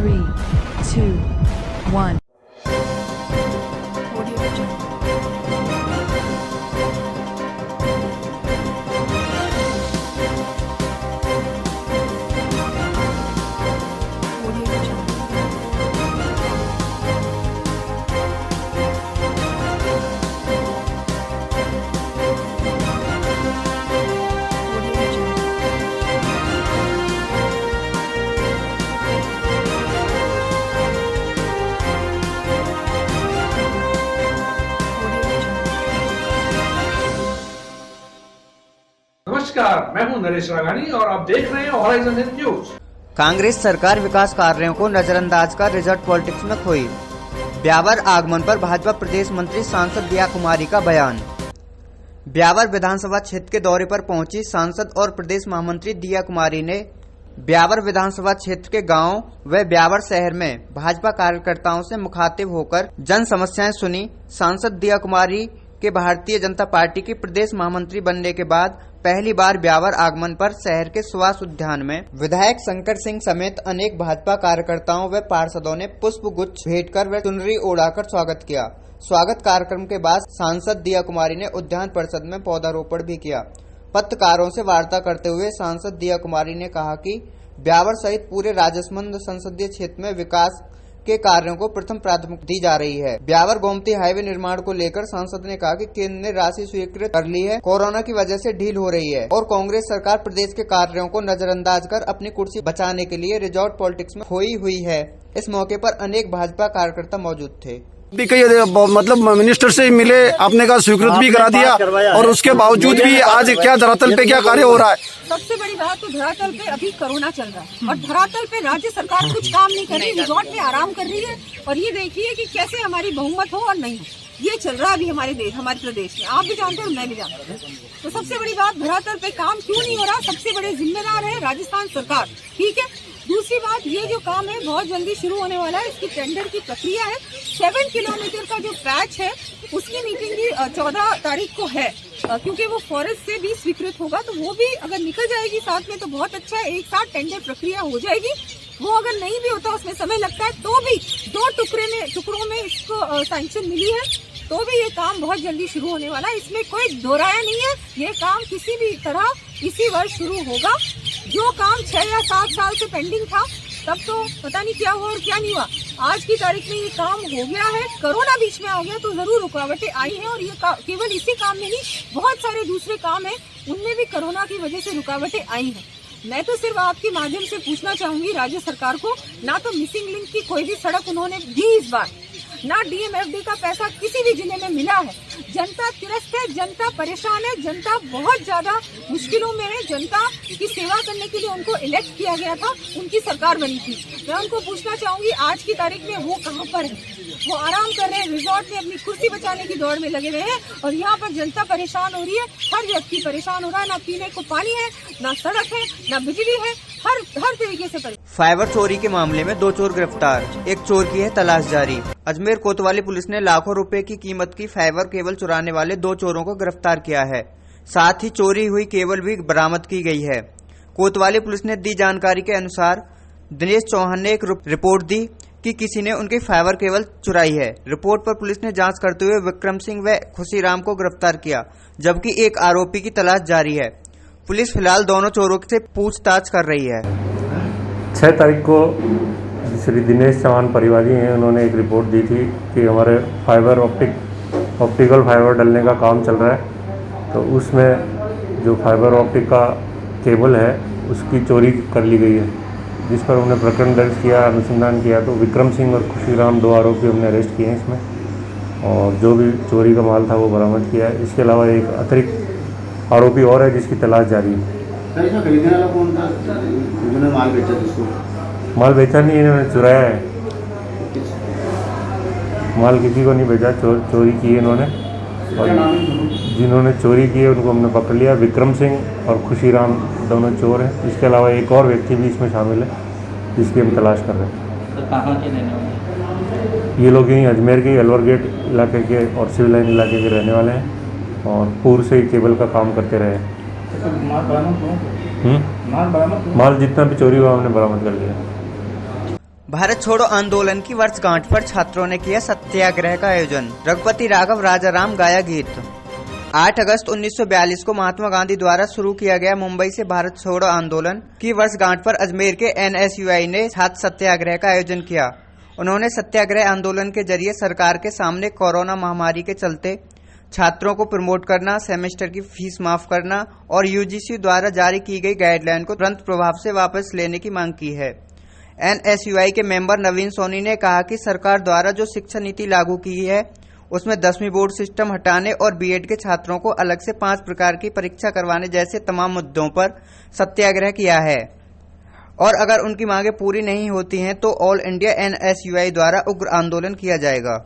3, 2, 1. नमस्कार, मैं हूं नरेश राघानी और आप देख रहे हैं हॉराइजन न्यूज। कांग्रेस सरकार विकास कार्यों को नजरअंदाज कर रिजॉर्ट पॉलिटिक्स में खोई। ब्यावर आगमन पर भाजपा प्रदेश मंत्री सांसद दिया कुमारी का बयान। ब्यावर विधानसभा क्षेत्र के दौरे पर पहुंची सांसद और प्रदेश महामंत्री दिया कुमारी ने ब्यावर विधानसभा क्षेत्र के गांव व ब्यावर शहर में भाजपा कार्यकर्ताओं से मुखातिब होकर जन समस्याएं सुनी। सांसद दिया कुमारी के भारतीय जनता पार्टी की प्रदेश महामंत्री बनने के बाद पहली बार ब्यावर आगमन पर शहर के सुभाष उद्यान में विधायक शंकर सिंह समेत अनेक भाजपा कार्यकर्ताओं व पार्षदों ने पुष्प गुच्छ भेंट कर व चुनरी ओढ़ाकर स्वागत किया। स्वागत कार्यक्रम के बाद सांसद दिया कुमारी ने उद्यान परिषद में पौधारोपण भी किया। पत्रकारों से वार्ता करते हुए सांसद दिया कुमारी ने कहा कि ब्यावर सहित पूरे राजसमंद संसदीय क्षेत्र में विकास के कार्यों को प्रथम प्राथमिकता दी जा रही है। ब्यावर गोमती हाईवे निर्माण को लेकर सांसद ने कहा कि केंद्र ने राशि स्वीकृत कर ली है, कोरोना की वजह से ढील हो रही है और कांग्रेस सरकार प्रदेश के कार्यों को नजरअंदाज कर अपनी कुर्सी बचाने के लिए रिजॉर्ट पॉलिटिक्स में खोई हुई है। इस मौके पर अनेक भाजपा कार्यकर्ता मौजूद थे। मतलब मिनिस्टर से मिले, आपने कहा स्वीकृत भी करा दिया और उसके बावजूद भी आज क्या धरातल पे क्या कार्य हो रहा है? सबसे बड़ी बात तो धरातल पे अभी कोरोना चल रहा है और धरातल पे राज्य सरकार कुछ काम नहीं कर रही, रिजॉर्ट में आराम कर रही है। और ये देखिए कि कैसे हमारी बहुमत हो और नहीं हो, ये चल रहा है अभी हमारे प्रदेश में। आप भी जानते हो, मैं भी जानती हूँ। तो सबसे बड़ी बात, धरातल पे काम क्यों नहीं हो रहा? सबसे बड़े जिम्मेदार है राजस्थान सरकार, ठीक है। दूसरी बात, ये जो काम है बहुत जल्दी शुरू होने वाला है, इसकी टेंडर की प्रक्रिया है। 7 किलोमीटर का जो पैच है उसकी मीटिंग भी 14 तारीख को है, क्योंकि वो फॉरेस्ट से भी स्वीकृत होगा। तो वो भी अगर निकल जाएगी साथ में तो बहुत अच्छा है, एक साथ टेंडर प्रक्रिया हो जाएगी। वो अगर नहीं भी होता, उसमें समय लगता है, तो भी 2 टुकड़ों में इसको सैंक्शन मिली है, तो भी ये काम बहुत जल्दी शुरू होने वाला है। इसमें कोई दोहराया नहीं है, ये काम किसी भी तरह इसी वर्ष शुरू होगा। जो काम 6 या 7 साल से पेंडिंग था, तब तो पता नहीं क्या हुआ और क्या नहीं हुआ, आज की तारीख में ये काम हो गया है। कोरोना बीच में आ गया तो जरूर रुकावटें आई हैं और ये केवल इसी काम में नहीं, बहुत सारे दूसरे काम हैं, उनमें भी कोरोना की वजह से रुकावटें आई हैं। मैं तो सिर्फ आपके माध्यम से पूछना चाहूंगी राज्य सरकार को, ना तो मिसिंग लिंक की कोई भी सड़क उन्होंने दी इस बार, ना डीएमएफडी का पैसा किसी भी जिले में मिला है। जनता त्रस्त है, जनता परेशान है, जनता बहुत ज्यादा मुश्किलों में है। जनता की सेवा करने के लिए उनको इलेक्ट किया गया था, उनकी सरकार बनी थी। मैं उनको पूछना चाहूंगी, आज की तारीख में वो कहाँ पर है? वो आराम कर रहे हैं, रिजॉर्ट में अपनी कुर्सी बचाने की दौड़ में लगे हुए हैं और यहाँ पर जनता परेशान हो रही है। हर व्यक्ति परेशान हो रहा है, ना पीने को पानी है, ना सड़क है, ना बिजली है, हर तरीके से फाइबर चोरी के मामले में 2 चोर गिरफ्तार, एक चोर की है तलाश जारी। अजमेर कोतवाली पुलिस ने लाखों रुपए की कीमत की फाइबर केबल चुराने वाले 2 चोरों को गिरफ्तार किया है। साथ ही चोरी हुई केबल भी बरामद की गई है। कोतवाली पुलिस ने दी जानकारी के अनुसार दिनेश चौहान ने एक रिपोर्ट दी कि किसी ने उनकी फाइबर केबल चुराई है। रिपोर्ट पर पुलिस ने जांच करते हुए विक्रम सिंह व खुशीराम को गिरफ्तार किया, जबकि एक आरोपी की तलाश जारी है। पुलिस फिलहाल दोनों चोरों से पूछताछ कर रही है। 6 तारीख को श्री दिनेश चौहान परिवादी हैं, उन्होंने एक रिपोर्ट दी थी कि हमारे ऑप्टिकल फाइबर डालने का काम चल रहा है, तो उसमें जो फाइबर ऑप्टिक का केबल है उसकी चोरी कर ली गई है, जिस पर उन्होंने प्रकरण दर्ज किया, अनुसंधान किया। तो विक्रम सिंह और खुशीराम 2 आरोपी हमने अरेस्ट किए हैं इसमें, और जो भी चोरी का माल था वो बरामद किया है। इसके अलावा एक अतिरिक्त आरोपी और है जिसकी तलाश जारी है। खरीदने वाला कौन था? इन्होंने माल बेचा जिसको? माल बेचा नहीं, इन्होंने चुराया है। माल किसी को नहीं बेचा, चोरी की है इन्होंने, और जिन्होंने चोरी की है उनको हमने पकड़ लिया। विक्रम सिंह और खुशीराम दोनों चोर हैं। इसके अलावा एक और व्यक्ति भी इसमें शामिल है जिसकी हम तलाश कर रहे हैं। तो कहाँ के रहने वाले? ये लोग यहीं अजमेर के अलवर गेट इलाके के और सिविल लाइन इलाके के रहने वाले हैं और पूर्व से ही केबल का काम करते रहे। माल जितना भी चोरी हुआ हमने बरामद कर लिया। भारत छोड़ो आंदोलन की वर्षगांठ पर छात्रों ने किया सत्याग्रह का आयोजन। रघुपति राघव राजाराम गाया गीत। 8 अगस्त 1942 को महात्मा गांधी द्वारा शुरू किया गया मुंबई से भारत छोड़ो आंदोलन की वर्षगांठ पर अजमेर के NSUI ने छात्र सत्याग्रह का आयोजन किया। उन्होंने सत्याग्रह आंदोलन के जरिए सरकार के सामने कोरोना महामारी के चलते छात्रों को प्रमोट करना, सेमेस्टर की फीस माफ करना और UGC द्वारा जारी की गई गाइडलाइन को तुरंत प्रभाव से वापस लेने की मांग की है। NSUI के मेंबर नवीन सोनी ने कहा कि सरकार द्वारा जो शिक्षा नीति लागू की है उसमें 10वीं बोर्ड सिस्टम हटाने और BEd के छात्रों को अलग से 5 प्रकार की परीक्षा करवाने जैसे तमाम मुद्दों पर सत्याग्रह किया है और अगर उनकी मांगें पूरी नहीं होती हैं तो ऑल इंडिया NSUI द्वारा उग्र आंदोलन किया जाएगा।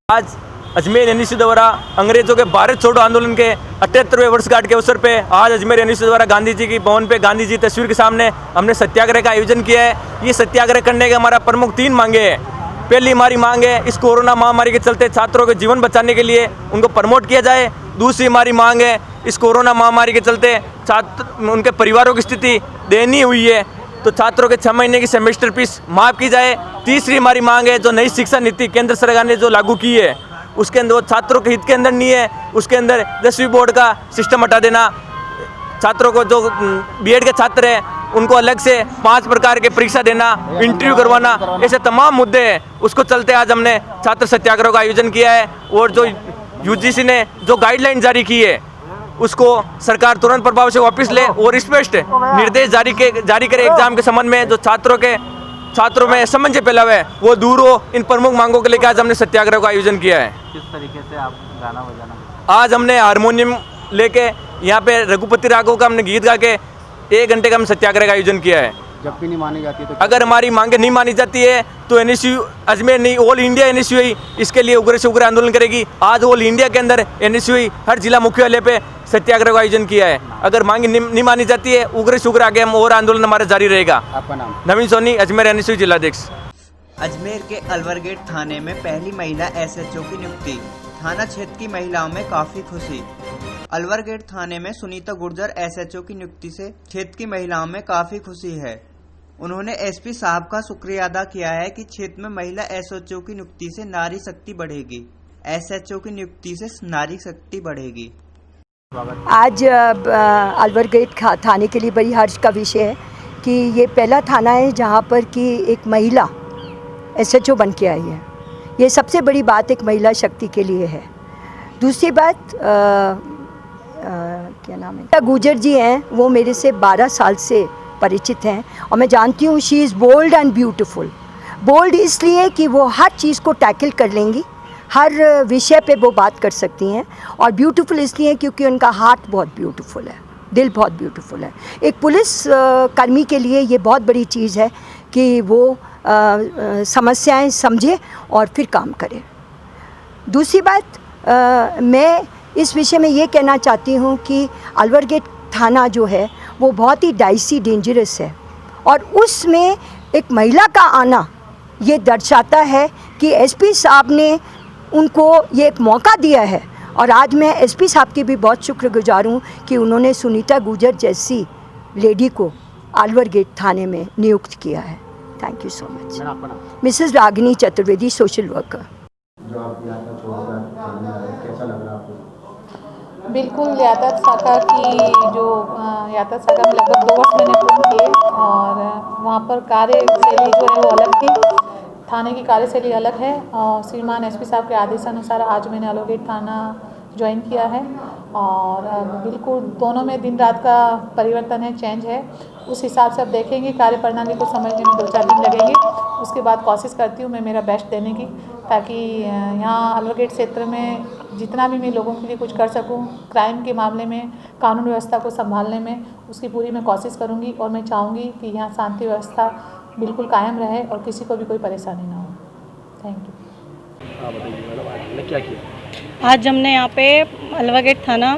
आज अजमेर NSU द्वारा अंग्रेजों के भारत छोड़ो आंदोलन के 78वें वर्षगांठ के अवसर पे आज अजमेर NSU द्वारा गांधी जी की भवन पे गांधी जी तस्वीर के सामने हमने सत्याग्रह का आयोजन किया है। ये सत्याग्रह करने के हमारा प्रमुख 3 मांगे हैं। पहली हमारी मांग है इस कोरोना महामारी के चलते छात्रों के जीवन बचाने के लिए उनको प्रमोट किया जाए। दूसरी हमारी मांग है इस कोरोना महामारी के चलते छात्र उनके परिवारों की स्थिति दयनीय हुई है तो छात्रों के 6 महीने की सेमेस्टर फीस माफ़ की जाए। तीसरी हमारी मांग है जो नई शिक्षा नीति केंद्र सरकार ने जो लागू की है उसके अंदर वो छात्रों के हित के अंदर नहीं है। उसके अंदर 10वीं बोर्ड का सिस्टम हटा देना, छात्रों को जो BEd के छात्र हैं उनको अलग से 5 प्रकार के परीक्षा देना, इंटरव्यू करवाना, ऐसे तमाम मुद्दे हैं। उसको चलते आज हमने छात्र सत्याग्रह का आयोजन किया है और जो UGC ने जो गाइडलाइन जारी की है उसको सरकार तुरंत प्रभाव से वापस ले और स्पष्ट निर्देश जारी करे एग्जाम के संबंध में जो छात्रों में असमंजस फैला हुआ है वो दूर हो। इन प्रमुख मांगों के लेकर आज हमने सत्याग्रह का आयोजन किया है। किस तरीके से आप गाना बजाना? आज हमने हारमोनियम लेके यहाँ पे रघुपति राघव का हमने गीत गा के 1 घंटे का हम सत्याग्रह का आयोजन किया है। जब भी नहीं मानी जाती है तो अगर हमारी मांगे नहीं मानी जाती है तो NSU अजमेर नहीं ऑल इंडिया NSUI इसके लिए उग्र से उग्र आंदोलन करेगी। आज ऑल इंडिया के अंदर NSUI हर जिला मुख्यालय पे सत्याग्रह का आयोजन किया है। अगर मांगे नहीं मानी जाती है उग्र से उग्र आगे हम और आंदोलन हमारा जारी रहेगा। आपका नाम? नवीन सोनी, अजमेर NSUI जिलाध्यक्ष। अजमेर के अलवर गेट थाने में पहली महिला SHO की नियुक्ति। थाना क्षेत्र की महिलाओं में काफी खुशी। अलवर गेट थाने में सुनीता गुर्जर SHO की नियुक्ति से क्षेत्र की महिलाओं में काफी खुशी है। उन्होंने SP साहब का शुक्रिया अदा किया है कि क्षेत्र में महिला SHO की नियुक्ति से नारी शक्ति बढ़ेगी। SHO की नियुक्ति से नारी शक्ति बढ़ेगी। आज अलवर गेट थाने के लिए बड़ी हर्ष का विषय है कि ये पहला थाना है जहाँ पर कि एक महिला SHO बन के आई है। ये सबसे बड़ी बात एक महिला शक्ति के लिए है। दूसरी बात क्या नाम है, गुर्जर जी हैं, वो मेरे से 12 साल से परिचित हैं और मैं जानती हूँ she is bold and beautiful. Bold इसलिए कि वो हर चीज़ को टैकल कर लेंगी, हर विषय पे वो बात कर सकती हैं, और ब्यूटीफुल इसलिए क्योंकि उनका हार्ट बहुत ब्यूटीफुल है, दिल बहुत ब्यूटीफुल है। एक पुलिस कर्मी के लिए ये बहुत बड़ी चीज़ है कि वो समस्याएं समझे और फिर काम करे। दूसरी बात मैं इस विषय में ये कहना चाहती हूँ कि अलवर गेट थाना जो है वो बहुत ही डाइसी डेंजरस है और उसमें एक महिला का आना ये दर्शाता है कि SP साहब ने उनको ये एक मौका दिया है। और आज मैं SP साहब की भी बहुत शुक्रगुजार हूँ कि उन्होंने सुनीता गुर्जर जैसी लेडी को अलवर गेट थाने में नियुक्त किया है। Thank you so much. Mrs Ragini Chaturvedi, social worker. जो आप यात्रा छोड़कर चलने आ रहे हैं, कैसा लग रहा है आपको? बिल्कुल, यातायात शाखा की जो यातायात शाखा में लगभग 2 वर्ष मैंने पूर्ण किए और वहाँ पर कार्यशैली जो है वो अलग थी, थाने की कार्यशैली अलग है। और श्रीमान SP साहब के आदेशानुसार आज मैंने अलवर गेट थाना ज्वाइन किया है और बिल्कुल दोनों में दिन रात का परिवर्तन है, चेंज है। उस हिसाब से अब देखेंगे, कार्य प्रणाली को समझने में 2-4 दिन लगेंगे। उसके बाद कोशिश करती हूँ मैं मेरा बेस्ट देने की, ताकि यहाँ अलवर गेट क्षेत्र में जितना भी मैं लोगों के लिए कुछ कर सकूँ, क्राइम के मामले में, कानून व्यवस्था को संभालने में, उसकी पूरी मैं कोशिश करूँगी। और मैं चाहूँगी कि यहाँ शांति व्यवस्था बिल्कुल कायम रहे और किसी को भी कोई परेशानी ना हो। Thank you. आप बताइए मैडम, आज आपने क्या किया? आज हमने यहाँ पे अलवर गेट थाना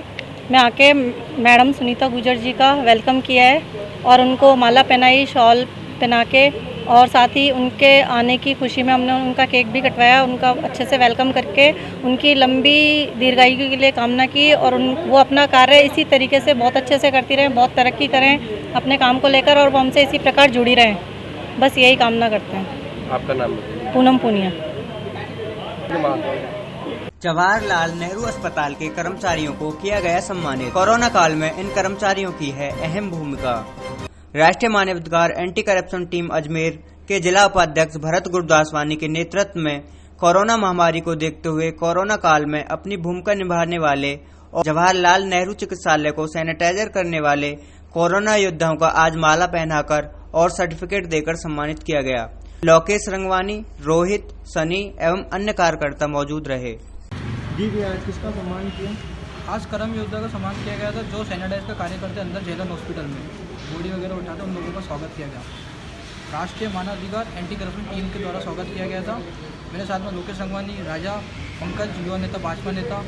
में आके मैडम सुनीता गुर्जर जी का वेलकम किया है और उनको माला पहनाई, शॉल पहना के, और साथ ही उनके आने की खुशी में हमने उनका केक भी कटवाया। उनका अच्छे से वेलकम करके उनकी लंबी दीर्घायु के लिए कामना की और वो अपना कार्य इसी तरीके से बहुत अच्छे से करती रहें, बहुत तरक्की करें अपने काम को लेकर और वो हमसे इसी प्रकार जुड़ी रहें। बस यही कामना करते हैं। आपका नाम बताइए। पूनम पूनिया। जवाहरलाल नेहरू अस्पताल के कर्मचारियों को किया गया सम्मानित। कोरोना काल में इन कर्मचारियों की है अहम भूमिका। राष्ट्रीय मानवाधिकार एंटी करप्शन टीम अजमेर के जिला उपाध्यक्ष भरत गुरदासवानी के नेतृत्व में कोरोना महामारी को देखते हुए कोरोना काल में अपनी भूमिका निभाने वाले और जवाहरलाल नेहरू चिकित्सालय को सैनिटाइजर करने वाले कोरोना योद्धाओं का आज माला पहनाकर और सर्टिफिकेट देकर सम्मानित किया गया। लोकेश रंगवानी, रोहित, सनी एवं अन्य कार्यकर्ता मौजूद रहे। आज किसका सम्मान किया? आज कर्म योद्धा का सम्मान किया गया था जो सैनिटाइज का कार्य करते अंदर झेलन हॉस्पिटल में बॉडी वगैरह उठाते उन लोगों का स्वागत किया गया। राष्ट्रीय मानवाधिकार एंटी करप्शन टीम के द्वारा स्वागत किया गया था। मेरे साथ में लोकेश रंगवानी, राजा, पंकज, युवा नेता, भाजपा नेता,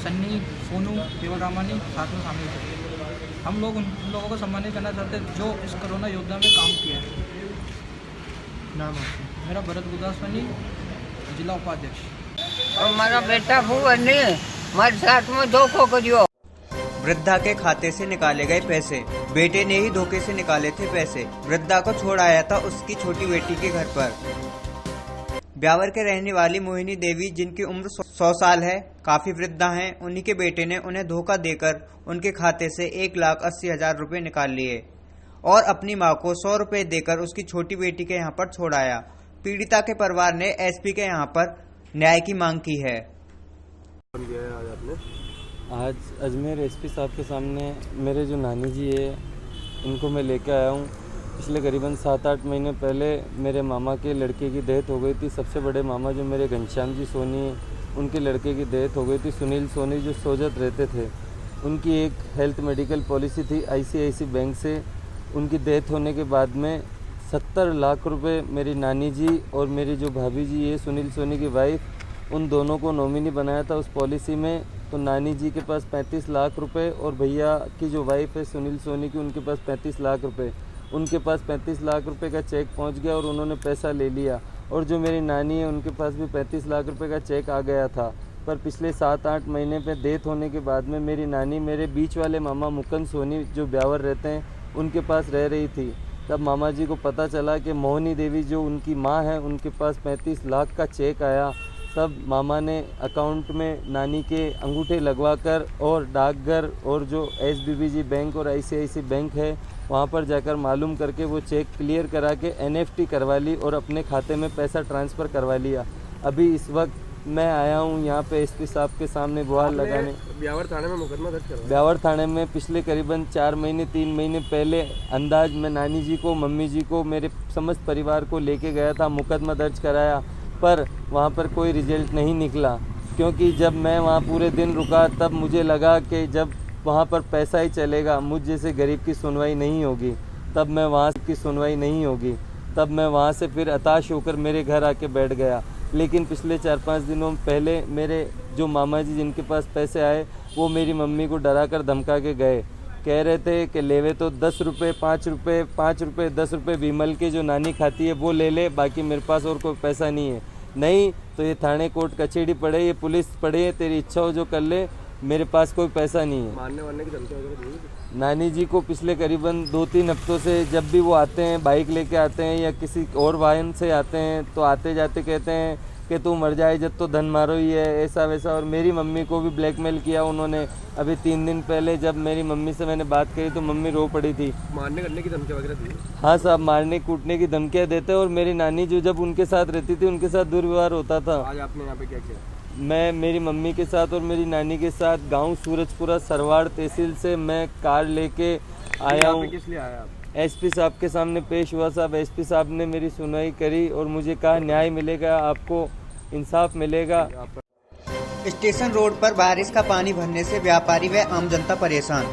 सन्नी, सोनू, केवल रामानी साथ में शामिल थे। हम लोग उन लोगों को सम्मानित करना चाहते हैं जो इस कोरोना योद्धा में काम किया है। नाम आपका? मेरा भरत गुरदासवानी, जिला उपाध्यक्ष। और हमारा बेटा भूवन ने हमारे साथ में धोखा करियो। वृद्धा के खाते से निकाले गए पैसे। बेटे ने ही धोखे से निकाले थे पैसे। वृद्धा को छोड़ आया था उसकी छोटी बेटी के घर पर। ब्यावर के रहने वाली मोहिनी देवी, जिनकी उम्र 100 साल है, काफी वृद्धा हैं, उन्हीं के बेटे ने उन्हें धोखा देकर उनके खाते से 1,80,000 रुपए निकाल लिए और अपनी मां को 100 रुपए देकर उसकी छोटी बेटी के यहाँ पर छोड़ाया। पीड़िता के परिवार ने एसपी के यहाँ पर न्याय की मांग की है। आज अजमेर एसपी साहब के सामने मेरे जो नानी जी है इनको मैं लेकर आया हूँ। पिछले करीबन 7-8 महीने पहले मेरे मामा के लड़के की डेथ हो गई थी। सबसे बड़े मामा जो मेरे घनश्याम जी सोनी, उनके लड़के की डेथ हो गई थी। सुनील सोनी जो सोजत रहते थे, उनकी एक हेल्थ मेडिकल पॉलिसी थी ICICI बैंक से। उनकी डेथ होने के बाद में 70 लाख रुपए मेरी नानी जी और मेरी जो भाभी जी है सुनील सोनी की वाइफ, उन दोनों को नॉमिनी बनाया था उस पॉलिसी में। तो नानी जी के पास 35 लाख रुपए और भैया की जो वाइफ है सुनील सोनी की, उनके पास 35 लाख रुपए। उनके पास 35 लाख रुपए का चेक पहुंच गया और उन्होंने पैसा ले लिया। और जो मेरी नानी है उनके पास भी 35 लाख रुपए का चेक आ गया था। पर पिछले 7-8 महीने पे डेथ होने के बाद में मेरी नानी मेरे बीच वाले मामा मुकुंद सोनी जो ब्यावर रहते हैं उनके पास रह रही थी। तब मामा जी को पता चला कि मोहिनी देवी जो उनकी माँ है उनके पास 35 लाख का चेक आया। तब मामा ने अकाउंट में नानी के अंगूठे लगवाकर और डाकघर और जो SBBG बैंक और ICICI बैंक है वहाँ पर जाकर मालूम करके वो चेक क्लियर करा के NFT करवा ली और अपने खाते में पैसा ट्रांसफ़र करवा लिया। अभी इस वक्त मैं आया हूँ यहाँ पे एसपी साहब के सामने गुहार लगाने। ब्यावर थाने में मुकदमा दर्ज करवाया? ब्यावर थाने में पिछले करीबन 3 महीने पहले अंदाज में नानी जी को, मम्मी जी को, मेरे समस्त परिवार को लेके गया था, मुकदमा दर्ज कराया। पर वहाँ पर कोई रिजल्ट नहीं निकला, क्योंकि जब मैं वहाँ पूरे दिन रुका तब मुझे लगा कि जब वहाँ पर पैसा ही चलेगा, मुझ जैसे गरीब की सुनवाई नहीं होगी, तब मैं वहाँ से फिर हताश होकर मेरे घर आके बैठ गया। लेकिन पिछले 4-5 दिनों पहले मेरे जो मामा जी जिनके पास पैसे आए वो मेरी मम्मी को डरा कर धमका के गए। कह रहे थे कि लेवे तो 10 रुपये, 5 रुपये 10 रुपये विमल के जो नानी खाती है वो ले ले, बाकी मेरे पास और कोई पैसा नहीं है। नहीं तो ये थाने कोर्ट कचहरी पड़े, ये पुलिस पड़े, तेरी इच्छा हो जो कर ले, मेरे पास कोई पैसा नहीं है। मारने वारने की धमकी वगैरह दी? नानी जी को पिछले करीबन 2-3 हफ्तों से जब भी वो आते हैं, बाइक लेके आते हैं या किसी और वाहन से आते हैं, तो आते जाते कहते हैं कि तू मर जाए जब तो धन मारो ही है, ऐसा वैसा। और मेरी मम्मी को भी ब्लैकमेल किया उन्होंने। अभी 3 दिन पहले जब मेरी मम्मी से मैंने बात करी तो मम्मी रो पड़ी थी। मारने करने की धमकी वगैरह दी? हाँ साहब, मारने कूटने की धमकियाँ देते। और मेरी नानी जो जब उनके साथ रहती थी उनके साथ दुर्व्यवहार होता था। आज आपने यहाँ पे क्या किया? मैं मेरी मम्मी के साथ और मेरी नानी के साथ गांव सूरजपुरा सरवाड़ तहसील से मैं कार लेके आया हूँ। किस लिए आया आप? एसपी साहब के सामने पेश हुआ। साहब एसपी साहब ने मेरी सुनवाई करी और मुझे कहा न्याय मिलेगा, आपको इंसाफ मिलेगा। स्टेशन रोड पर बारिश का पानी भरने से व्यापारी व आम जनता परेशान।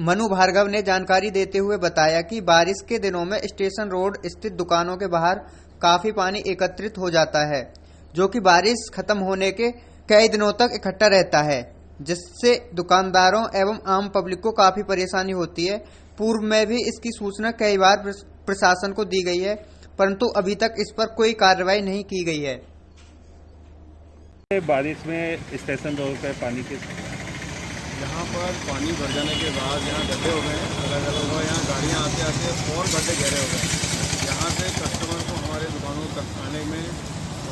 मनु भार्गव ने जानकारी देते हुए बताया कि बारिश के दिनों में स्टेशन रोड स्थित दुकानों के बाहर काफी पानी एकत्रित हो जाता है, जो कि बारिश खत्म होने के कई दिनों तक इकट्ठा रहता है, जिससे दुकानदारों एवं आम पब्लिक को काफी परेशानी होती है। पूर्व में भी इसकी सूचना कई बार प्रशासन को दी गई है, परंतु अभी तक इस पर कोई कार्रवाई नहीं की गई है। बारिश में स्टेशन रोड पर पानी की यहाँ पर पानी भर जाने के बाद यहाँ गड्ढे हो गए हैं अलग अलग, और यहाँ गाड़ियाँ आते आते और गड्ढे गहरे हो गए। यहाँ से कस्टमर को हमारे दुकानों तक आने में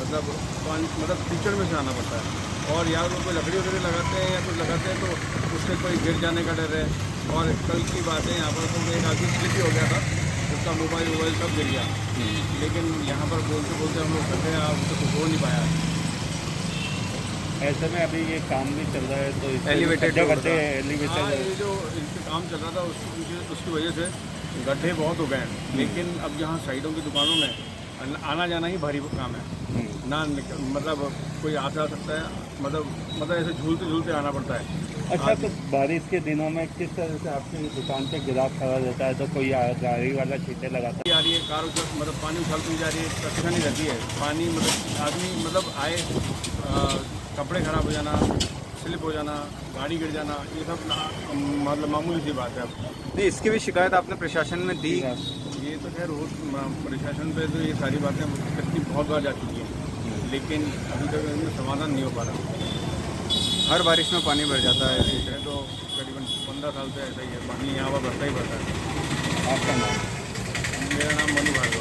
मतलब कीचड़ में से आना पड़ता है। और या तो कोई लकड़ी वगैरह लगाते हैं या कुछ लगाते हैं तो उससे कोई गिर जाने का डर है। और कल की बात है, यहाँ पर तो एक आदमी स्लिप ही हो गया था, उसका मोबाइल सब गिर गया। लेकिन यहाँ पर बोलते बोलते हम लोग फंसे, उससे कुछ हो नहीं पाया। ऐसे में अभी ये काम भी चल रहा है तो एलिवेटेड करते हैं एलिवेटेड। ये जो इनके काम चल रहा था उसकी वजह से गड्ढे बहुत हो गए हैं। लेकिन अब यहाँ साइडों की दुकानों में आना जाना ही भारी काम है ना, मतलब कोई आ जा सकता है, मतलब ऐसे झूलते झूलते आना पड़ता है। अच्छा, तो बारिश के दिनों में किस तरह से आपकी दुकान पे ग्राहक खड़ा रहता है? तो कोई गाड़ी वाला छींटे लगाता है? आ रही है कार मतलब पानी उछलती जा रही है, परेशानी रहती है। पानी मतलब आदमी मतलब आए, कपड़े खराब हो जाना, स्लिप हो जाना, गाड़ी गिर जाना, ये सब मतलब मामूली सी बात है। नहीं, इसकी भी शिकायत आपने प्रशासन में दी? ये तो खैर प्रशासन पे तो ये सारी बातें बहुत बार जा चुकी हैं, लेकिन अभी तक इनमें समाधान नहीं हो पा रहा। हर बारिश में पानी भर जाता है? तो करीबन 15 साल से ऐसा ही है, पानी यहाँ पर भरता ही भरता है। आपका नाम? मेरा नाम मनु भार्गव।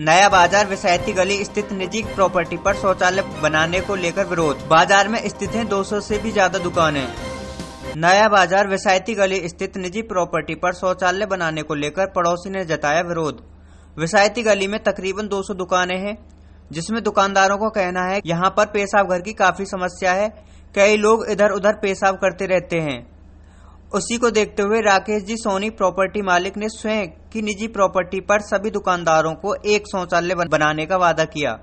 नया बाजार विसायती गली स्थित निजी प्रॉपर्टी पर शौचालय बनाने को लेकर विरोध। बाजार में स्थित हैं 200 से भी ज्यादा दुकानें। नया बाजार विसायती गली स्थित निजी प्रॉपर्टी पर शौचालय बनाने को लेकर पड़ोसी ने जताया विरोध। विसायती गली में तकरीबन 200 दुकानें हैं, जिसमें दुकानदारों का कहना है यहाँ पर पेशाब घर की काफी समस्या है, कई लोग इधर उधर पेशाब करते रहते हैं। उसी को देखते हुए राकेश जी सोनी प्रॉपर्टी मालिक ने स्वयं की निजी प्रॉपर्टी पर सभी दुकानदारों को एक शौचालय बनाने का वादा किया,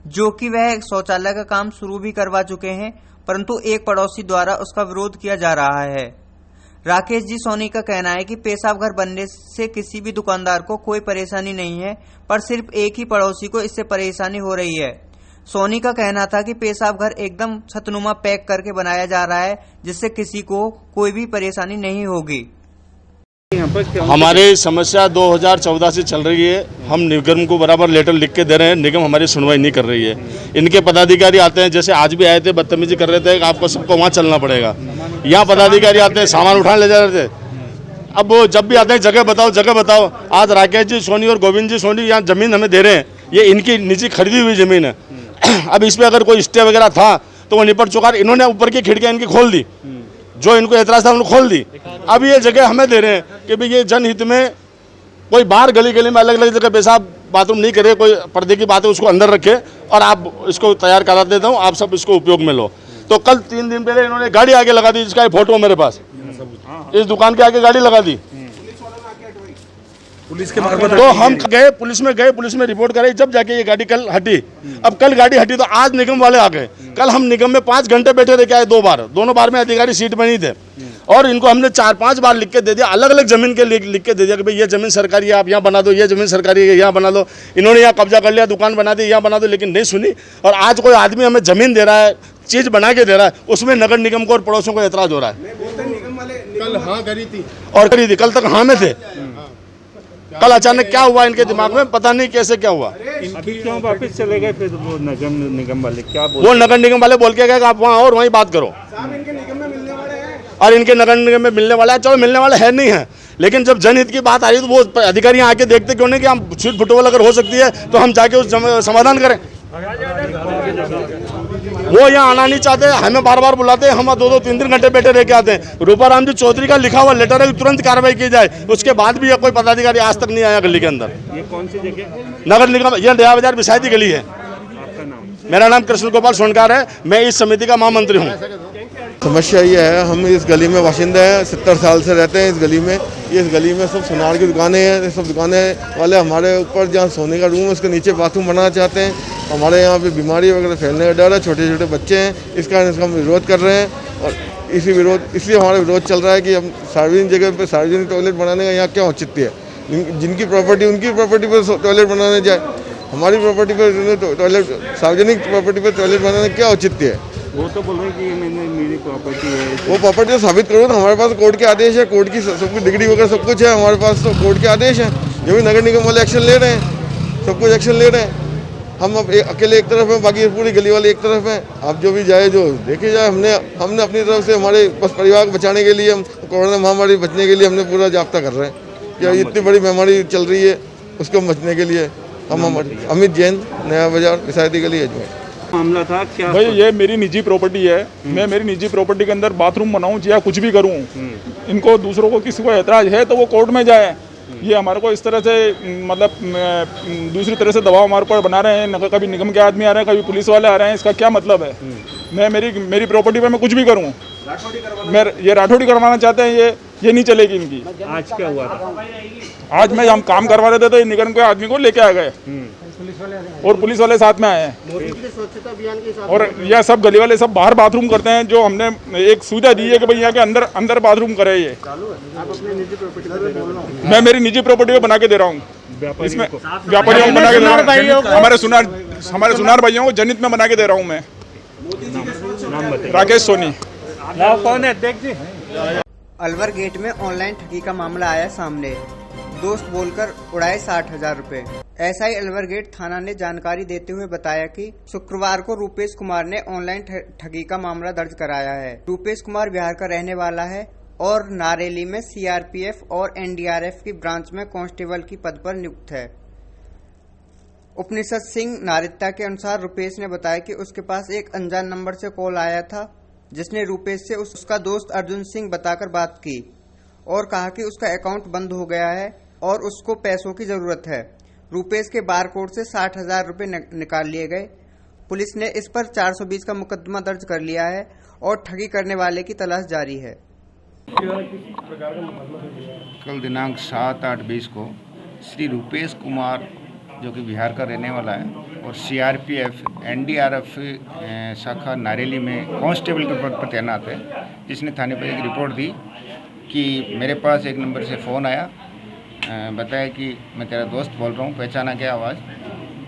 जो कि वह शौचालय का काम शुरू भी करवा चुके हैं, परंतु एक पड़ोसी द्वारा उसका विरोध किया जा रहा है। राकेश जी सोनी का कहना है कि पेशाब घर बनने से किसी भी दुकानदार को कोई परेशानी नहीं है, पर सिर्फ एक ही पड़ोसी को इससे परेशानी हो रही है। सोनी का कहना था कि पेशाब घर एकदम छतनुमा पैक करके बनाया जा रहा है, जिससे किसी को कोई भी परेशानी नहीं होगी। हमारी समस्या 2014 से चल रही है। हम निगम को बराबर लेटर लिख के दे रहे हैं, निगम हमारी सुनवाई नहीं कर रही है। इनके पदाधिकारी आते हैं, जैसे आज भी आए थे, बदतमीजी कर रहे थे, आपको सबको वहाँ चलना पड़ेगा। यहाँ पदाधिकारी आते हैं, सामान उठाने ले जा रहे थे। अब वो जब भी आते हैं जगह बताओ जगह बताओ। आज राकेश जी सोनी और गोविंद जी सोनी यहाँ जमीन हमें दे रहे हैं, ये इनकी निजी खरीदी हुई जमीन है। अब इस पर अगर कोई स्टे वगैरह था तो वो निपट चुका। इन्होंने ऊपर की खिड़कियाँ इनकी खोल दी, जो इनको एतराज था उन्होंने खोल दी। अब ये जगह हमें दे रहे हैं कि भाई ये जनहित में कोई बाहर गली गली में अलग अलग जगह पेशाब बाथरूम नहीं करे, कोई पर्दे की बात है उसको अंदर रखे और आप इसको तैयार करा देता हूँ, आप सब इसको उपयोग में लो। तो कल 3 दिन पहले इन्होंने गाड़ी आगे लगा दी, जिसका फोटो मेरे पास, इस दुकान के आगे गाड़ी लगा दी पुलिस के मार्फत। तो हम गए, पुलिस में रिपोर्ट कराई, जब जाके ये गाड़ी कल हटी। अब कल गाड़ी हटी तो आज निगम वाले आ गए। कल हम निगम में 5 घंटे बैठे रह के आए, 2 बार, दोनों बार में अधिकारी सीट में नहीं थे। और इनको हमने 4-5 बार लिख के दे दिया, अलग अलग जमीन के लिख के दे दिया कि भाई ये जमीन सरकारी है, आप यहाँ बना दो, ये जमीन सरकारी है, यहाँ बना दो। इन्होंने यहाँ कब्जा कर लिया, दुकान बना दी, यहाँ बना दो, लेकिन नहीं सुनी। और आज कोई आदमी हमें जमीन दे रहा है, चीज बना के दे रहा है, उसमें नगर निगम को और पड़ोसियों को एतराज हो रहा है। कल हाँ करी थी और करी थी, कल तक हाँ में थे। कल अचानक क्या हुआ इनके दिमाग में, पता नहीं कैसे क्या हुआ। अभी क्यों वापस चले गए फिर वो नगर निगम वाले? क्या वो नगर निगम वाले बोल के गए कि आप वहाँ और वहीं बात करो, और इनके नगर निगम में मिलने वाला है। चलो मिलने वाला है नहीं है, लेकिन जब जनहित की बात आ रही है तो वो अधिकारी आके देखते क्यों नहीं कि हम छीट फुटबॉल अगर हो सकती है तो हम जाके उस समाधान करें। वो यहाँ आना नहीं चाहते, हमें बार बार बुलाते हैं, हम 2-2, 3-3 घंटे बैठे रह के आते हैं। रूपाराम जी चौधरी का लिखा हुआ लेटर है, तुरंत कार्रवाई की जाए, उसके बाद भी कोई पदाधिकारी आज तक नहीं आया गली के अंदर। ये कौन सी जगह? नगर निगम, यह नया बाजार विसायती गली है। आपका नाम? मेरा नाम कृष्ण गोपाल सोनकार है, मैं इस समिति का महामंत्री हूँ। समस्या ये है, हम इस गली में बाशिंदे हैं, 70 साल से रहते हैं इस गली में। इस गली में सब सुनार की दुकानें हैं, सब दुकानें वाले हमारे ऊपर जहाँ सोने का रूम है उसके नीचे बाथरूम बनाना चाहते हैं। हमारे यहाँ पे बीमारी वगैरह फैलने का डर है, छोटे छोटे बच्चे हैं, इस कारण इसका हम विरोध कर रहे हैं। और इसलिए हमारा विरोध चल रहा है कि हम सार्वजनिक जगह पर सार्वजनिक टॉयलेट बनाने का यहाँ क्या औचित्य है। जिनकी प्रॉपर्टी उनकी प्रॉपर्टी पर टॉयलेट बनाने जाए, हमारी प्रॉपर्टी पर टॉयलेट, सार्वजनिक प्रॉपर्टी पर टॉयलेट बनाने का क्या औचित्य है। वो तो बोल रहे हैं कि मेरी प्रॉपर्टी है। वो प्रॉपर्टी तो साबित करो ना, हमारे पास कोर्ट के आदेश है, कोर्ट की सब डिग्री वगैरह सब कुछ है हमारे पास, तो कोर्ट के आदेश है। जो भी नगर निगम वाले एक्शन ले रहे हैं, सब कुछ एक्शन ले रहे हैं। हम अब अकेले एक तरफ हैं, बाकी पूरी गली वाले एक तरफ हैं। आप जो भी जाए जो देखे जाए, हमने अपनी तरफ से हमारे बस परिवार को बचाने के लिए, हम कोरोना महामारी बचने के लिए हमने पूरा जाब्ता कर रहे हैं कि इतनी बड़ी बीमारी चल रही है उसको बचने के लिए। हम अमित जैन, नया बाजार, विसायती गली, अजमेर। मामला था क्या? भाई ये मेरी निजी प्रॉपर्टी है, मैं मेरी निजी प्रॉपर्टी के अंदर बाथरूम बनाऊं या कुछ भी करूं, इनको दूसरों को किसी को ऐतराज है तो वो कोर्ट में जाए। ये हमारे को इस तरह से मतलब दूसरी तरह से दबाव हमारे ऊपर बना रहे हैं। कभी निगम के आदमी आ रहे हैं, कभी पुलिस वाले आ रहे हैं, इसका क्या मतलब है? मैं मेरी प्रॉपर्टी पे मैं कुछ भी करूं, मैं ये राठौड़ी करवाना चाहते हैं, ये नहीं चलेगी इनकी। आज क्या हुआ था? आज हम काम करवा रहे थे तो निगम के आदमी को लेके आ गए और पुलिस वाले साथ में आए हैं और यह सब गली वाले सब बाहर बाथरूम करते हैं। जो हमने एक सुविधा दी है कि भाई यहाँ के अंदर बाथरूम करे। ये मैं मेरी निजी प्रॉपर्टी पे बना के दे रहा हूँ, इसमें व्यापारियों को बना के दे रहा हूँ, हमारे सुनार भाइयों को जनित में बना के दे रहा हूँ मैं। राकेश सोनी। कौन है? देख जी। अलवर गेट में ऑनलाइन ठगी का मामला आया सामने। दोस्त बोलकर उड़ाए 60,000 रुपए। एसआई अलवर गेट थाना ने जानकारी देते हुए बताया कि शुक्रवार को रूपेश कुमार ने ऑनलाइन ठगी का मामला दर्ज कराया है। रूपेश कुमार बिहार का रहने वाला है और नारेली में सीआरपीएफ और एनडीआरएफ की ब्रांच में कांस्टेबल की पद पर नियुक्त है। उपनिषद सिंह नारिता के अनुसार रूपेश ने बताया कि उसके पास एक अनजान नंबर से कॉल आया था, जिसने रूपेश से उसका दोस्त अर्जुन सिंह बताकर बात की और कहा कि उसका अकाउंट बंद हो गया है और उसको पैसों की जरूरत है। रूपेश के बारकोड से 60,000 रुपए निकाल लिए गए। पुलिस ने इस पर 420 का मुकदमा दर्ज कर लिया है और ठगी करने वाले की तलाश जारी है। कल दिनांक 7/8/20 को श्री रूपेश कुमार जो कि बिहार का रहने वाला है और सीआरपीएफ एनडीआरएफ शाखा नारेली में कांस्टेबल के पद पर तैनात है, जिसने थाने पर एक रिपोर्ट दी कि मेरे पास एक नंबर से फ़ोन आया, बताया कि मैं तेरा दोस्त बोल रहा हूँ, पहचाना क्या आवाज़,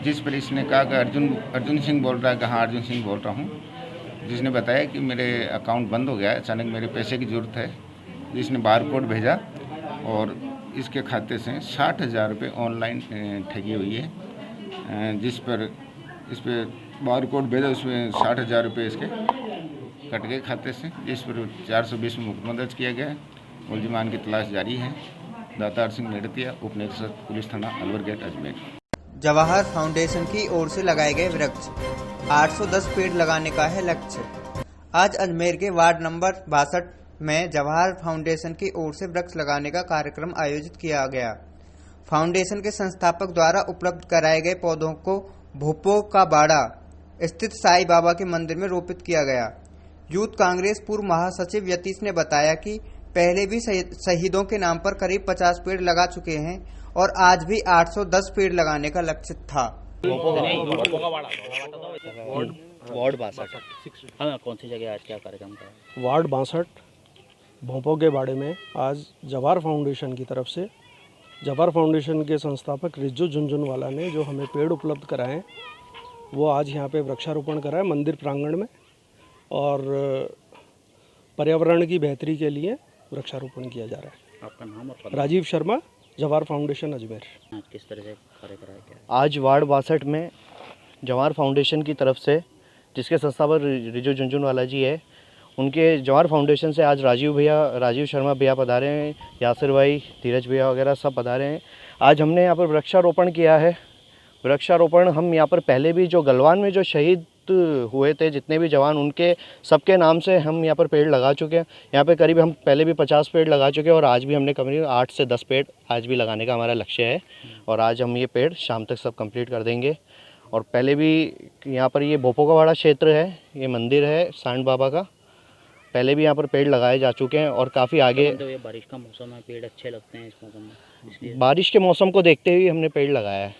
जिस पर इसने कहा कि अर्जुन सिंह बोल रहा है। कहाँ अर्जुन सिंह बोल रहा हूँ। जिसने बताया कि मेरे अकाउंट बंद हो गया है, अचानक मेरे पैसे की ज़रूरत है। जिसने बारकोड भेजा और इसके खाते से 60,000 रुपये ऑनलाइन ठगी हुई है, जिस पर इस पर बारकोड भेजा, उसमें 60,000 रुपये इसके कट गए खाते से, जिस पर 420 में मुकदमा दर्ज किया गया है। मुलजिमान की तलाश जारी है। दातार सिंह नेड़तिया, उप निरीक्षक पुलिस थाना अलवर गेट, अजमेर। जवाहर फाउंडेशन की ओर से लगाए गए वृक्ष। 810 पेड़ लगाने का है लक्ष्य। आज अजमेर के वार्ड नंबर 62 में जवाहर फाउंडेशन की ओर से वृक्ष लगाने का कार्यक्रम आयोजित किया गया। फाउंडेशन के संस्थापक द्वारा उपलब्ध कराए गए पौधों को भोपो का बाड़ा स्थित साईं बाबा के मंदिर में रोपित किया गया। यूथ कांग्रेस पूर्व महासचिव यतीश ने बताया कि पहले भी शहीदों के नाम पर करीब 50 पेड़ लगा चुके हैं और आज भी 810 पेड़ लगाने का लक्ष्य था। वार्ड 62। हाँ, कौन सी जगह आज क्या कार्यक्रम था? वार्ड 62 भोंपो के बाड़े में आज जवाहर फाउंडेशन की तरफ से, जवाहर फाउंडेशन के संस्थापक रिज्जू झुनझुनवाला ने जो हमें पेड़ उपलब्ध कराए, वो आज यहाँ पे वृक्षारोपण करा है मंदिर प्रांगण में और पर्यावरण की बेहतरी के लिए वृक्षारोपण किया जा रहा है। आपका नाम और राजीव शर्मा, जवाहर फाउंडेशन, अजमेर। आज किस तरह से कार्य कराया गया? आज वार्ड 62 में जवाहर फाउंडेशन की तरफ से, जिसके संस्थापक रिज्जू झुनझुनवाला जी है, उनके जवाहर फाउंडेशन से आज राजीव शर्मा भैया पधारे हैं, यासिर भाई, धीरज भैया वगैरह सब पधारे हैं। आज हमने यहाँ पर वृक्षारोपण किया है। वृक्षारोपण हम यहाँ पर पहले भी जो गलवान में जो शहीद हुए थे जितने भी जवान, उनके सबके नाम से हम यहाँ पर पेड़ लगा चुके हैं। यहाँ पे करीब हम पहले भी 50 पेड़ लगा चुके हैं और आज भी हमने करीब 8 से 10 पेड़ आज भी लगाने का हमारा लक्ष्य है और आज हम ये पेड़ शाम तक सब कंप्लीट कर देंगे। और पहले भी यहाँ पर ये भोपो का वाड़ा क्षेत्र है, ये मंदिर है सांड बाबा का, पहले भी यहाँ पर पेड़ लगाए जा चुके हैं और काफ़ी आगे। तो ये बारिश का मौसम है, पेड़ अच्छे लगते हैं इस मौसम में, इसलिए बारिश के मौसम को देखते हुए हमने पेड़ लगाया है,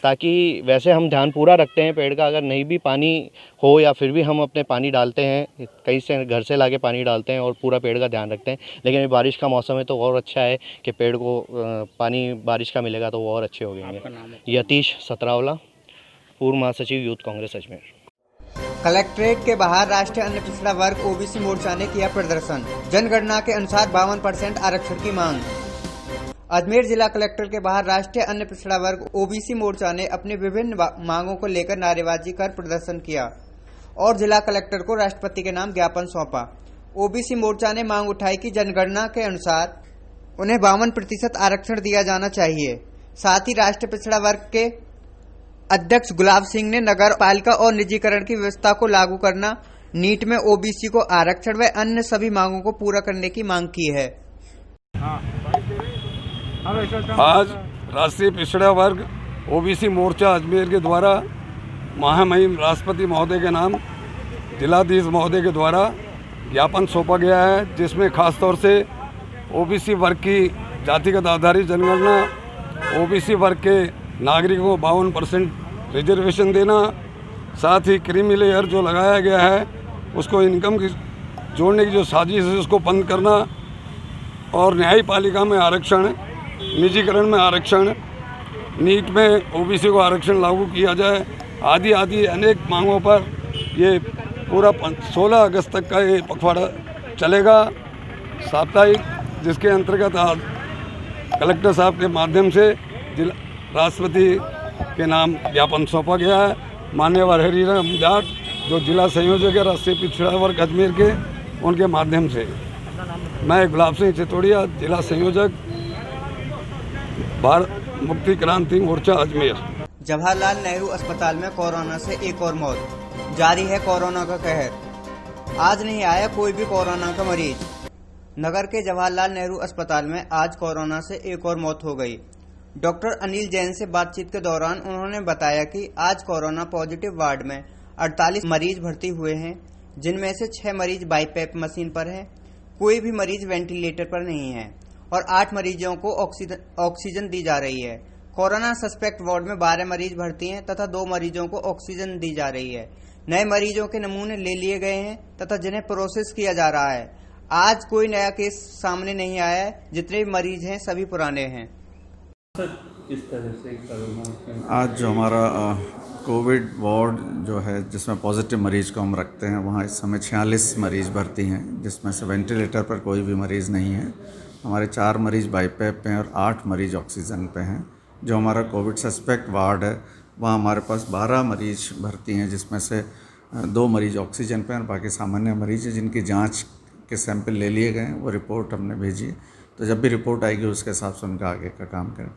ताकि वैसे हम ध्यान पूरा रखते हैं पेड़ का, अगर नहीं भी पानी हो या फिर भी हम अपने पानी डालते हैं, कहीं से घर से लाके पानी डालते हैं और पूरा पेड़ का ध्यान रखते हैं। लेकिन अभी बारिश का मौसम है तो और अच्छा है कि पेड़ को पानी बारिश का मिलेगा तो वो और अच्छे हो गएंगे। यतीश सतरावला, पूर्व महासचिव यूथ कांग्रेस, अजमेर। कलेक्ट्रेट के बाहर राष्ट्रीय अन्य पिछड़ा वर्ग ओबीसी मोर्चा ने किया प्रदर्शन। जनगणना के अनुसार 52% आरक्षण की मांग। अजमेर जिला कलेक्टर के बाहर राष्ट्रीय अन्य पिछड़ा वर्ग ओबीसी मोर्चा ने अपनी विभिन्न मांगों को लेकर नारेबाजी कर प्रदर्शन किया और जिला कलेक्टर को राष्ट्रपति के नाम ज्ञापन सौंपा। ओबीसी मोर्चा ने मांग उठाई कि जनगणना के अनुसार उन्हें 52% आरक्षण दिया जाना चाहिए। साथ ही राष्ट्रीय पिछड़ा वर्ग के अध्यक्ष गुलाब सिंह ने नगर पालिका और निजीकरण की व्यवस्था को लागू करना, नीट में ओबीसी को आरक्षण व अन्य सभी मांगों को पूरा करने की मांग की है। आज राष्ट्रीय पिछड़ा वर्ग ओबीसी मोर्चा अजमेर के द्वारा महामहिम राष्ट्रपति महोदय के नाम जिलाधीश महोदय के द्वारा ज्ञापन सौंपा गया है, जिसमें खासतौर से ओबीसी वर्ग की जातिगत आधारित जनगणना, ओबीसी वर्ग के नागरिकों को 52% रिजर्वेशन देना, साथ ही क्रीमी लेयर जो लगाया गया है उसको इनकम की जोड़ने की जो साजिश है उसको बंद करना और न्यायपालिका में आरक्षण, निजीकरण में आरक्षण, नीट में ओबीसी को आरक्षण लागू किया जाए आदि आदि अनेक मांगों पर ये पूरा 16 अगस्त तक का ये पखवाड़ा चलेगा साप्ताहिक, जिसके अंतर्गत आज कलेक्टर साहब के माध्यम से जिला राष्ट्रपति के नाम ज्ञापन सौंपा गया है। मान्यवर हरिराम जाट जो जिला संयोजक है राष्ट्रीय पिछड़ा वर्ग अजमेर के, उनके माध्यम से मैं गुलाब सिंह चितोड़िया जिला संयोजक भारत मुक्ति क्रांति मोर्चा अजमेर। जवाहरलाल नेहरू अस्पताल में कोरोना से एक और मौत। जारी है कोरोना का कहर। आज नहीं आया कोई भी कोरोना का मरीज। नगर के जवाहरलाल नेहरू अस्पताल में आज कोरोना से एक और मौत हो गई। डॉक्टर अनिल जैन से बातचीत के दौरान उन्होंने बताया कि आज कोरोना पॉजिटिव वार्ड में 48 मरीज भर्ती हुए हैं, जिनमें से 6 मरीज बाईपैप मशीन पर हैं, कोई भी मरीज वेंटिलेटर पर नहीं है और 8 मरीजों को ऑक्सीजन दी जा रही है। कोरोना सस्पेक्ट वार्ड में 12 मरीज भर्ती हैं तथा 2 मरीजों को ऑक्सीजन दी जा रही है। नए मरीजों के नमूने ले लिए गए हैं तथा जिन्हें प्रोसेस किया जा रहा है। आज कोई नया केस सामने नहीं आया है, जितने भी मरीज हैं सभी पुराने हैं। किस तरह से आज जो हमारा कोविड वार्ड जो है जिसमें पॉजिटिव मरीज को हम रखते हैं, वहाँ इस समय 46 मरीज भर्ती हैं, जिसमें से वेंटिलेटर पर कोई भी मरीज़ नहीं है। हमारे 4 मरीज बाईपैप पे हैं और 8 मरीज ऑक्सीजन पे हैं। जो हमारा कोविड सस्पेक्ट वार्ड है वहाँ हमारे पास 12 मरीज भर्ती हैं, जिसमें से 2 मरीज ऑक्सीजन पे हैं और बाकी सामान्य मरीज हैं, जिनकी जाँच के सैंपल ले लिए गए हैं। वो रिपोर्ट हमने भेजी है, तो जब भी रिपोर्ट आएगी उसके हिसाब से उनका आगे का काम करें।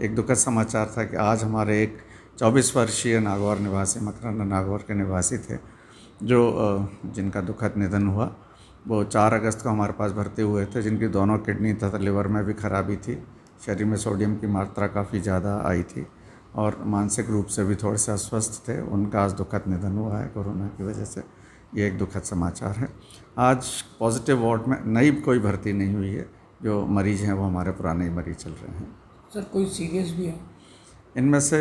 एक दुखद समाचार था कि आज हमारे एक 24 वर्षीय नागौर निवासी, मकरंद नागौर के निवासी थे, जो जिनका दुखद निधन हुआ। वो 4 अगस्त को हमारे पास भर्ती हुए थे, जिनकी दोनों किडनी तथा लिवर में भी खराबी थी, शरीर में सोडियम की मात्रा काफ़ी ज़्यादा आई थी और मानसिक रूप से भी थोड़े से अस्वस्थ थे। उनका आज दुखद निधन हुआ है कोरोना की वजह से। ये एक दुखद समाचार है। आज पॉजिटिव वार्ड में नई कोई भर्ती नहीं हुई है। जो मरीज़ हैं वो हमारे पुराने ही मरीज चल रहे हैं। सर कोई सीरियस भी है? इनमें से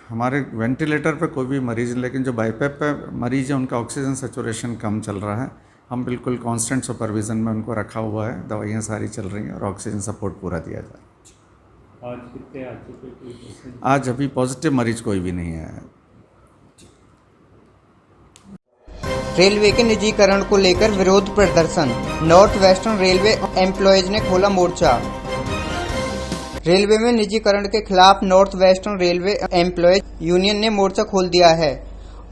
हमारे वेंटिलेटर पे कोई भी मरीज़, लेकिन जो बाईपैप पे मरीज़ हैं उनका ऑक्सीजन सैचुरेशन कम चल रहा है। हम बिल्कुल कांस्टेंट सुपरविज़न में उनको रखा हुआ है, दवाइयाँ सारी चल रही हैं और ऑक्सीजन सपोर्ट पूरा दिया जा रहा है। आज कितने आ चुके? आज अभी पॉजिटिव मरीज़ कोई भी नहीं आया है। रेलवे के निजीकरण को लेकर विरोध प्रदर्शन। नॉर्थ वेस्टर्न रेलवे एम्प्लॉयज ने खोला मोर्चा। रेलवे में निजीकरण के खिलाफ north western railway employees union ने मोर्चा खोल दिया है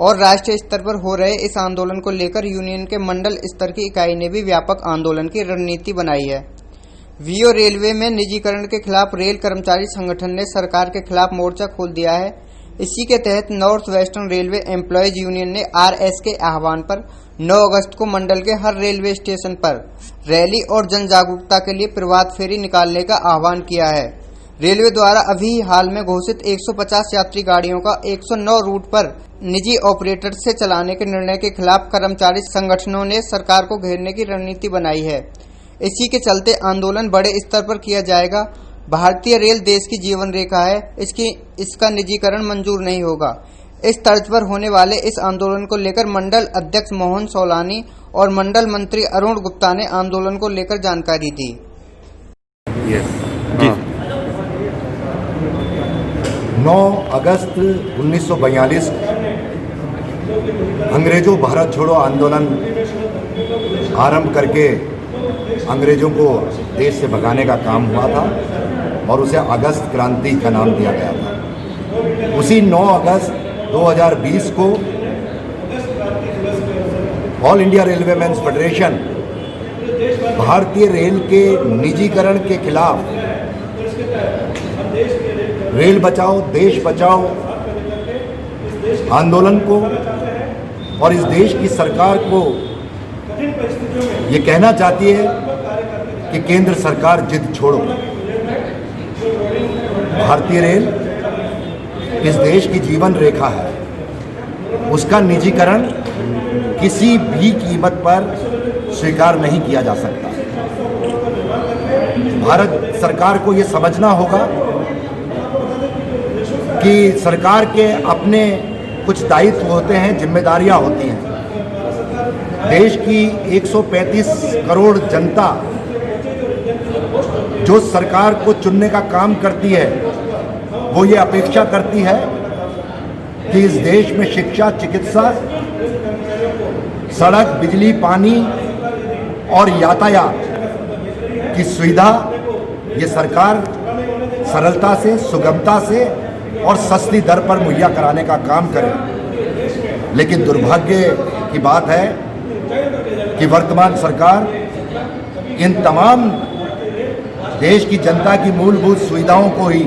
और राष्ट्रीय स्तर पर हो रहे इस आंदोलन को लेकर यूनियन के मंडल स्तर की इकाई ने भी व्यापक आंदोलन की रणनीति बनाई है। वीओ रेलवे में निजीकरण के खिलाफ रेल कर्मचारी संगठन ने सरकार के खिलाफ मोर्चा खोल दिया है। इसी के तहत north western railway employees union ने आरएस के आह्वान पर 9 अगस्त को मंडल के हर रेलवे स्टेशन पर रैली और जन जागरूकता के लिए प्रभात फेरी निकालने का आह्वान किया है। रेलवे द्वारा अभी हाल में घोषित 150 यात्री गाड़ियों का 109 रूट पर निजी ऑपरेटर से चलाने के निर्णय के खिलाफ कर्मचारी संगठनों ने सरकार को घेरने की रणनीति बनाई है। इसी के चलते आंदोलन बड़े स्तर पर किया जाएगा। भारतीय रेल देश की जीवन रेखा है, इसका निजीकरण मंजूर नहीं होगा। इस तर्ज पर होने वाले इस आंदोलन को लेकर मंडल अध्यक्ष मोहन सोलानी और मंडल मंत्री अरुण गुप्ता ने आंदोलन को लेकर जानकारी दी। 9 अगस्त 1942 अंग्रेजों भारत छोड़ो आंदोलन आरंभ करके अंग्रेजों को देश से भगाने का काम हुआ था और उसे अगस्त क्रांति का नाम दिया गया था। उसी 9 अगस्त 2020 को all India railway men's federation भारतीय रेल के निजीकरण के खिलाफ रेल बचाओ देश बचाओ आंदोलन को और इस देश की सरकार को ये कहना चाहती है कि केंद्र सरकार जिद छोड़ो। भारतीय रेल इस देश की जीवन रेखा है, उसका निजीकरण किसी भी कीमत पर स्वीकार नहीं किया जा सकता। भारत सरकार को ये समझना होगा कि सरकार के अपने कुछ दायित्व होते हैं, जिम्मेदारियां होती हैं। देश की 135 करोड़ जनता जो सरकार को चुनने का काम करती है, वो ये अपेक्षा करती है कि इस देश में शिक्षा, चिकित्सा, सड़क, बिजली, पानी और यातायात की सुविधा ये सरकार सरलता से, सुगमता से और सस्ती दर पर मुहैया कराने का काम करे। लेकिन दुर्भाग्य की बात है कि वर्तमान सरकार इन तमाम देश की जनता की मूलभूत सुविधाओं को ही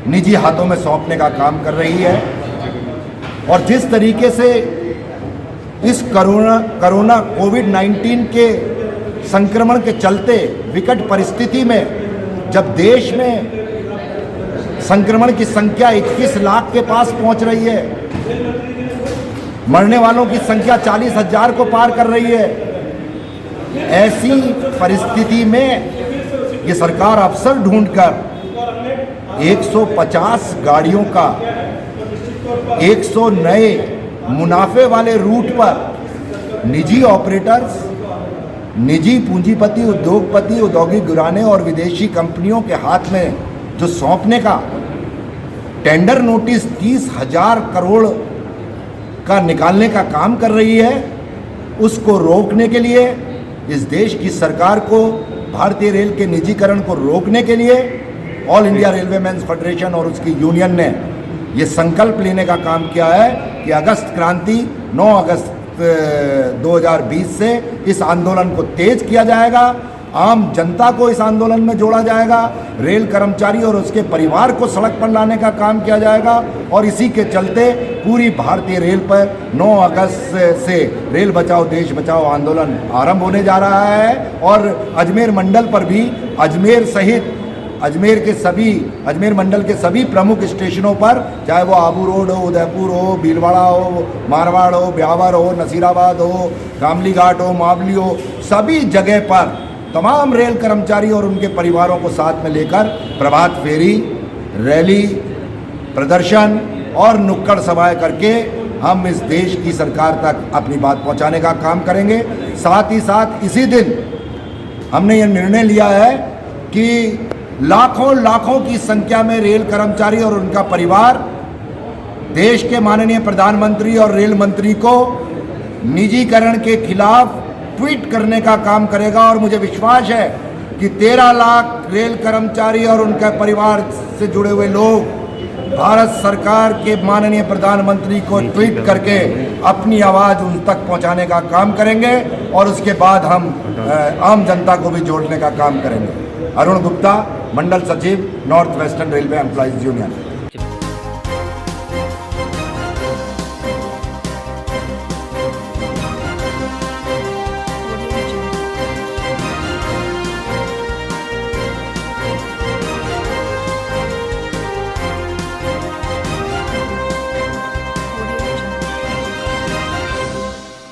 निजी हाथों में सौंपने का काम कर रही है। और जिस तरीके से इस कोरोना कोविड-19 के संक्रमण के चलते विकट परिस्थिति में जब देश में संक्रमण की संख्या 21 लाख के पास पहुंच रही है, मरने वालों की संख्या 40,000 को पार कर रही है, ऐसी परिस्थिति में ये सरकार अवसर ढूंढकर 150 गाड़ियों का 100 नए मुनाफे वाले रूट पर निजी ऑपरेटर्स, निजी पूंजीपति, उद्योगपति, औद्योगिक घराने और विदेशी कंपनियों के हाथ में जो सौंपने का टेंडर नोटिस 30,000 करोड़ का निकालने का काम कर रही है, उसको रोकने के लिए इस देश की सरकार को भारतीय रेल के निजीकरण को रोकने के लिए all India railway men's federation और उसकी यूनियन ने ये संकल्प लेने का काम किया है कि अगस्त क्रांति 9 अगस्त 2020 से इस आंदोलन को तेज किया जाएगा, आम जनता को इस आंदोलन में जोड़ा जाएगा, रेल कर्मचारी और उसके परिवार को सड़क पर लाने का काम किया जाएगा। और इसी के चलते पूरी भारतीय रेल पर 9 अगस्त से रेल बचाओ देश बचाओ आंदोलन आरंभ होने जा रहा है। और अजमेर मंडल पर भी अजमेर सहित अजमेर मंडल के सभी प्रमुख स्टेशनों पर, चाहे वो आबू रोड हो, उदयपुर हो, भीलवाड़ा हो, मारवाड़ हो, ब्यावर हो, नसीराबाद हो, कामली घाट हो, मावली हो, सभी जगह पर तमाम रेल कर्मचारी और उनके परिवारों को साथ में लेकर प्रभात फेरी, रैली, प्रदर्शन और नुक्कड़ सभाएं करके हम इस देश की सरकार तक अपनी बात पहुंचाने का काम करेंगे। साथ ही साथ इसी दिन हमने ये निर्णय लिया है कि लाखों की संख्या में रेल कर्मचारी और उनका परिवार देश के माननीय प्रधानमंत्री और रेल मंत्री को निजीकरण के खिलाफ ट्वीट करने का काम करेगा। और मुझे विश्वास है कि 13 लाख रेल कर्मचारी और उनके परिवार से जुड़े हुए लोग भारत सरकार के माननीय प्रधानमंत्री को ट्वीट करके अपनी आवाज़ उन तक पहुंचाने का काम करेंगे और उसके बाद हम आम जनता को भी जोड़ने का काम करेंगे। अरुण गुप्ता, मंडल सचिव, north western railway employees union.